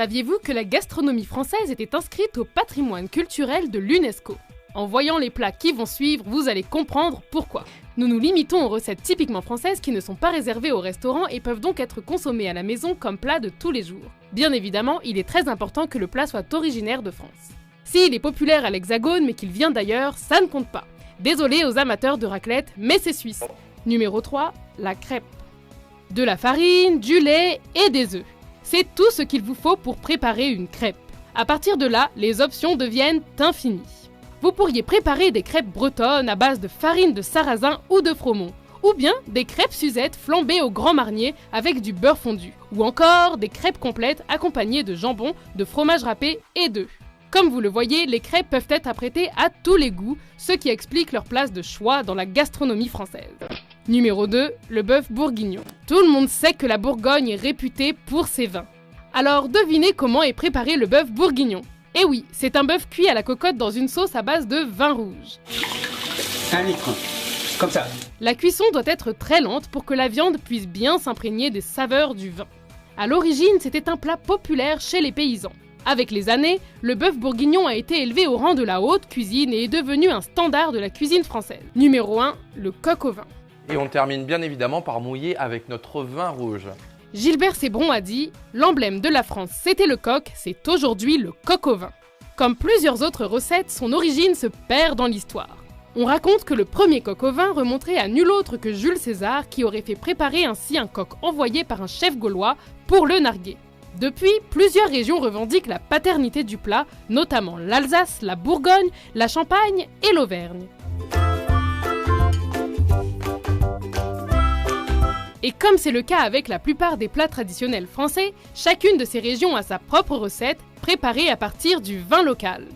Saviez-vous que la gastronomie française était inscrite au patrimoine culturel de l'UNESCO? En voyant les plats qui vont suivre, vous allez comprendre pourquoi. Nous nous limitons aux recettes typiquement françaises qui ne sont pas réservées aux restaurants et peuvent donc être consommées à la maison comme plat de tous les jours. Bien évidemment, il est très important que le plat soit originaire de France. S'il est populaire à l'Hexagone mais qu'il vient d'ailleurs, ça ne compte pas. Désolé aux amateurs de raclette, mais c'est suisse. Numéro 3, la crêpe. De la farine, du lait et des œufs. C'est tout ce qu'il vous faut pour préparer une crêpe. À partir de là, les options deviennent infinies. Vous pourriez préparer des crêpes bretonnes à base de farine de sarrasin ou de froment, ou bien des crêpes Suzette flambées au grand marnier avec du beurre fondu, ou encore des crêpes complètes accompagnées de jambon, de fromage râpé et d'œufs. Comme vous le voyez, les crêpes peuvent être apprêtées à tous les goûts, ce qui explique leur place de choix dans la gastronomie française. Numéro 2, le bœuf bourguignon. Tout le monde sait que la Bourgogne est réputée pour ses vins. Alors devinez comment est préparé le bœuf bourguignon. Eh oui, c'est un bœuf cuit à la cocotte dans une sauce à base de vin rouge. 1 litre, comme ça. La cuisson doit être très lente pour que la viande puisse bien s'imprégner des saveurs du vin. À l'origine, c'était un plat populaire chez les paysans. Avec les années, le bœuf bourguignon a été élevé au rang de la haute cuisine et est devenu un standard de la cuisine française. Numéro 1, le coq au vin. Et on termine bien évidemment par mouiller avec notre vin rouge. Gilbert Cébron a dit « L'emblème de la France, c'était le coq, c'est aujourd'hui le coq au vin ». Comme plusieurs autres recettes, son origine se perd dans l'histoire. On raconte que le premier coq au vin remonterait à nul autre que Jules César qui aurait fait préparer ainsi un coq envoyé par un chef gaulois pour le narguer. Depuis, plusieurs régions revendiquent la paternité du plat, notamment l'Alsace, la Bourgogne, la Champagne et l'Auvergne. Et comme c'est le cas avec la plupart des plats traditionnels français, chacune de ces régions a sa propre recette, préparée à partir du vin local.